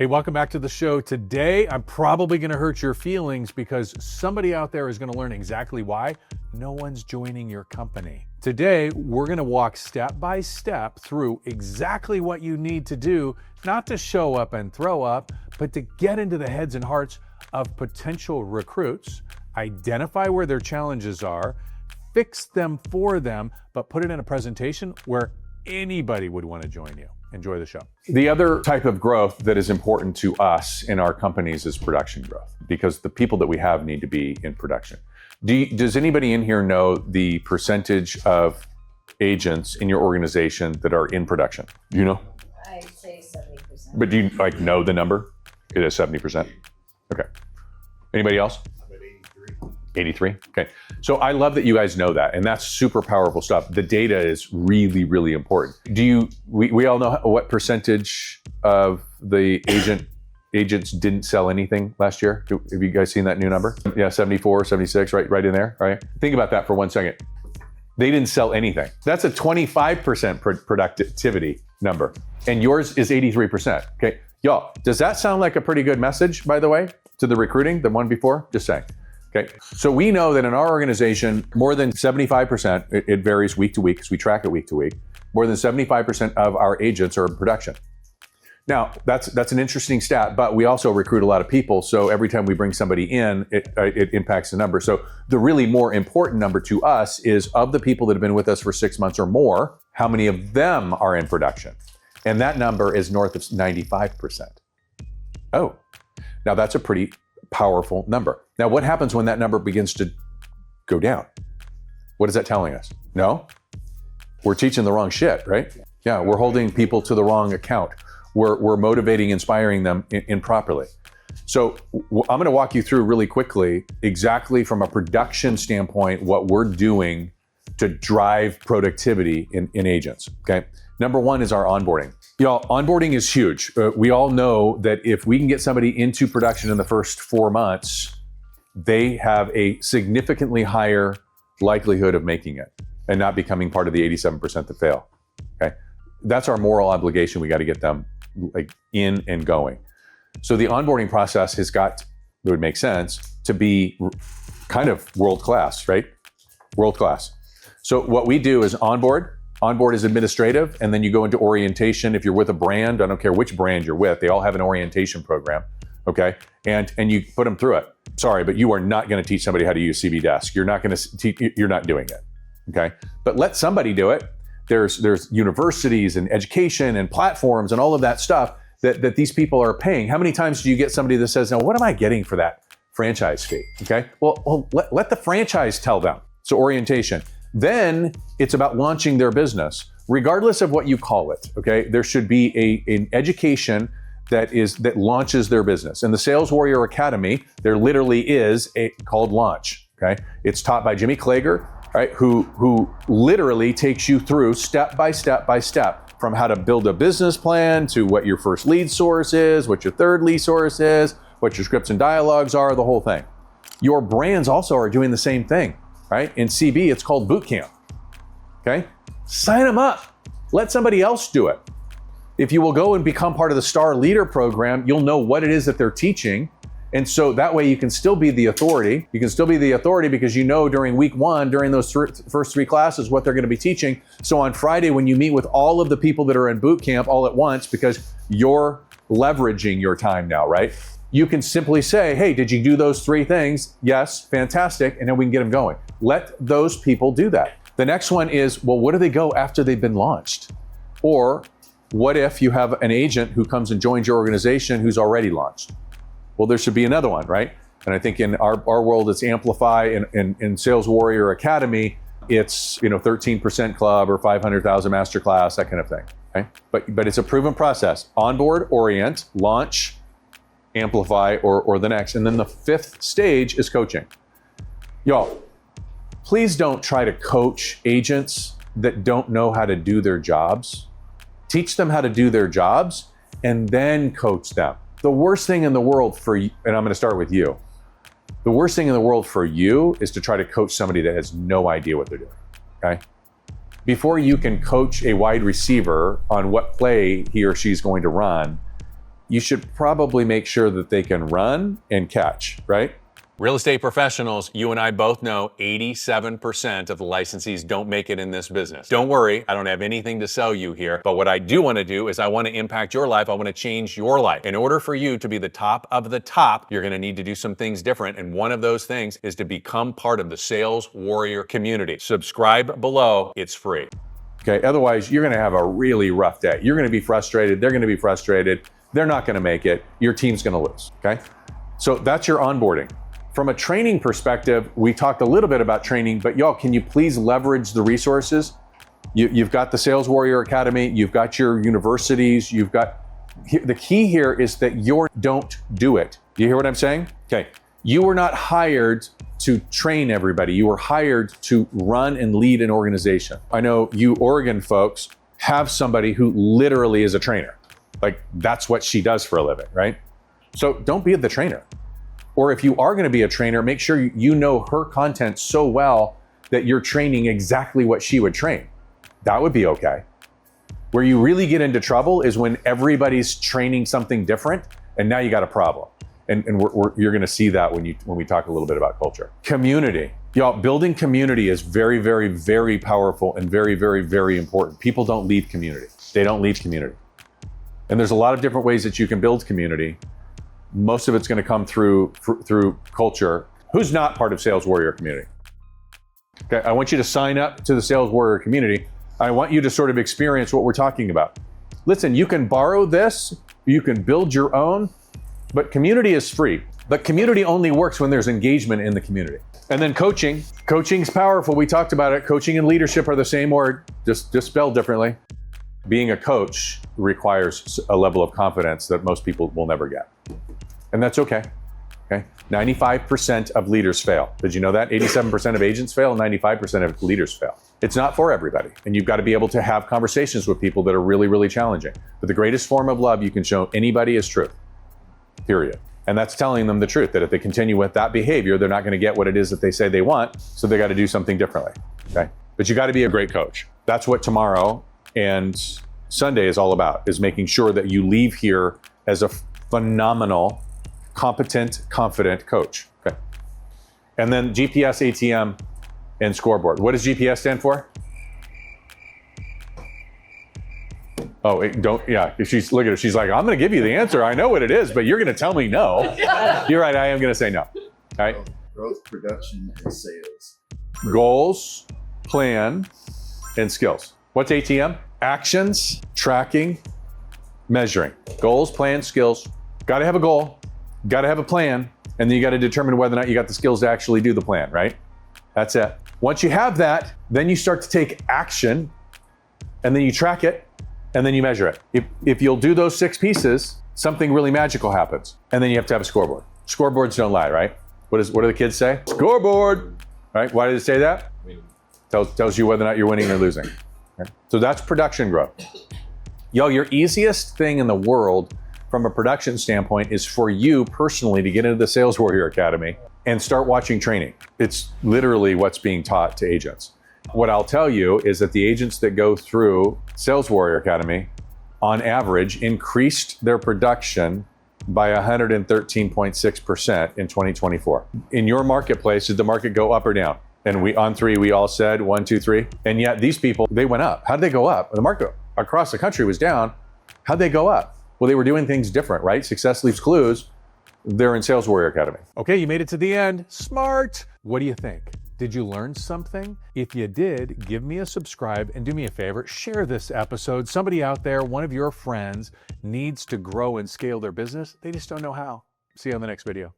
Hey, welcome back to the show. Today, I'm probably going to hurt your feelings because somebody out there is going to learn exactly why no one's joining your company. Today, we're going to walk step by step through exactly what you need to do, not to show up and throw up, but to get into the heads and hearts of potential recruits, identify where their challenges are, fix them for them, but put it in a presentation where anybody would want to join you. Enjoy the show. The other type of growth that is important to us in our companies is production growth, because the people that we have need to be in production. Does anybody in here know the percentage of agents in your organization that are in production? Do you know? I'd say 70%. But do you know the number? It is 70%. Okay. Anybody else? 83. Okay. So I love that you guys know that, and that's super powerful stuff. The data is really, really important. We all know what percentage of the agents didn't sell anything last year? Have you guys seen that new number? Yeah, 74, 76, right in there, right? Think about that for 1 second. They didn't sell anything. That's a 25% productivity number, and yours is 83%. Okay. Y'all, does that sound like a pretty good message, by the way, to the recruiting, the one before? Just saying. Okay, so we know that in our organization, more than 75%, it varies week to week because we track it week to week, more than 75% of our agents are in production. Now, that's an interesting stat, but we also recruit a lot of people, so every time we bring somebody in, it impacts the number. So the really more important number to us is, of the people that have been with us for 6 months or more, how many of them are in production? And that number is north of 95%. Oh, now that's a pretty powerful number. Now, what happens when that number begins to go down? What is that telling us? No, we're teaching the wrong shit, right? Yeah, we're holding people to the wrong account. We're motivating, inspiring them improperly. So I'm going to walk you through really quickly, exactly from a production standpoint, what we're doing to drive productivity in agents, okay? Number one is our onboarding. Y'all, onboarding is huge. We all know that if we can get somebody into production in the first 4 months, they have a significantly higher likelihood of making it and not becoming part of the 87% that fail, okay? That's our moral obligation. We got to get them in and going. So the onboarding process has got, it would make sense, to be kind of world-class, right? World-class. So what we do is onboard is administrative, and then you go into orientation. If you're with a brand, I don't care which brand you're with, they all have an orientation program, okay? And you put them through it. Sorry, but you are not going to teach somebody how to use CB Desk. You're not going to teach, you're not doing it, okay? But let somebody do it. There's universities and education and platforms and all of that stuff that these people are paying. How many times do you get somebody that says, now what am I getting for that franchise fee, okay? Well let the franchise tell them. So orientation. Then it's about launching their business, regardless of what you call it, okay? There should be an education that launches their business. In the Sales Warrior Academy, there literally is called Launch, okay? It's taught by Jimmy Klager, right? Who literally takes you through step by step by step, from how to build a business plan to what your first lead source is, what your third lead source is, what your scripts and dialogues are, the whole thing. Your brands also are doing the same thing. Right? In CB, it's called boot camp, okay? Sign them up. Let somebody else do it. If you will go and become part of the Star Leader program, you'll know what it is that they're teaching. And so that way you can still be the authority. You can still be the authority because you know during week one, during those first 3 classes, what they're going to be teaching. So on Friday, when you meet with all of the people that are in boot camp all at once, because you're leveraging your time now, right? You can simply say, hey, did you do those 3 things? Yes, fantastic. And then we can get them going. Let those people do that. The next one is, well, what do they go after they've been launched? Or what if you have an agent who comes and joins your organization who's already launched? Well, there should be another one, right? And I think in our world, it's Amplify. In Sales Warrior Academy, it's 13% club or 500,000 masterclass, that kind of thing. Okay? But it's a proven process. Onboard, orient, launch, amplify, or the next. And then the 5th stage is coaching. Y'all, please don't try to coach agents that don't know how to do their jobs. Teach them how to do their jobs and then coach them. The worst thing in the world for you, and I'm going to start with you. The worst thing in the world for you is to try to coach somebody that has no idea what they're doing, okay? Before you can coach a wide receiver on what play he or she's going to run, you should probably make sure that they can run and catch, right? Real estate professionals, you and I both know 87% of the licensees don't make it in this business. Don't worry, I don't have anything to sell you here, but what I do want to do is I want to impact your life. I want to change your life. In order for you to be the top of the top, you're going to need to do some things different, and one of those things is to become part of the Sales Warrior community. Subscribe below, it's free. Okay, otherwise you're going to have a really rough day. You're going to be frustrated, they're going to be frustrated, they're not going to make it, your team's going to lose, okay? So that's your onboarding. From a training perspective, we talked a little bit about training, but y'all, can you please leverage the resources? You've got the Sales Warrior Academy, you've got your universities, you've got, the key here is that you don't do it. Do you hear what I'm saying? Okay, you were not hired to train everybody. You were hired to run and lead an organization. I know you Oregon folks have somebody who literally is a trainer. Like that's what she does for a living, right? So don't be the trainer. Or if you are going to be a trainer, make sure you know her content so well that you're training exactly what she would train. That would be okay. Where you really get into trouble is when everybody's training something different and now you got a problem. And you're going to see that when we talk a little bit about culture. Community. Y'all, building community is very, very, very powerful and very, very, very important. People don't leave community. They don't leave community. And there's a lot of different ways that you can build community. Most of it's going to come through culture. Who's not part of Sales Warrior community? Okay, I want you to sign up to the Sales Warrior community. I want you to sort of experience what we're talking about. Listen, you can borrow this, you can build your own, but community is free. But community only works when there's engagement in the community. And then coaching. Coaching's powerful. We talked about it. Coaching and leadership are the same word, just spelled differently. Being a coach requires a level of confidence that most people will never get. And that's okay. Okay. 95% of leaders fail. Did you know that? 87% of agents fail, 95% of leaders fail. It's not for everybody. And you've got to be able to have conversations with people that are really, really challenging. But the greatest form of love you can show anybody is truth. Period. And that's telling them the truth, that if they continue with that behavior, they're not going to get what it is that they say they want. So they got to do something differently. Okay. But you got to be a great coach. That's what tomorrow and Sunday is all about, is making sure that you leave here as a phenomenal, competent, confident coach. Okay. And then GPS, ATM, and Scoreboard. What does GPS stand for? Oh, don't, yeah. She's, look at her. She's like, I'm going to give you the answer. I know what it is, but you're going to tell me no. You're right. I am going to say no. All right. Growth, production, and sales. Goals, plan, and skills. What's ATM? Actions, tracking, measuring. Goals, plan, skills. Got to have a goal. Got to have a plan. And then you got to determine whether or not you got the skills to actually do the plan, right? That's it. Once you have that, then you start to take action, and then you track it, and then you measure it. If you'll do those 6 pieces, something really magical happens. And then you have to have a scoreboard. Scoreboards don't lie, right? What do the kids say? Scoreboard, right? Why did it say that? Tells you whether or not you're winning or losing. Okay? So that's production growth. Yo, your easiest thing in the world from a production standpoint is for you personally to get into the Sales Warrior Academy and start watching training. It's literally what's being taught to agents. What I'll tell you is that the agents that go through Sales Warrior Academy, on average, increased their production by 113.6% in 2024. In your marketplace, did the market go up or down? And on 3, we all said 1, 2, 3. And yet these people, they went up. How did they go up? The market across the country was down. How'd they go up? Well, they were doing things different, right? Success leaves clues. They're in Sales Warrior Academy. Okay, you made it to the end. Smart. What do you think? Did you learn something? If you did, give me a subscribe and do me a favor, share this episode. Somebody out there, one of your friends, needs to grow and scale their business. They just don't know how. See you on the next video.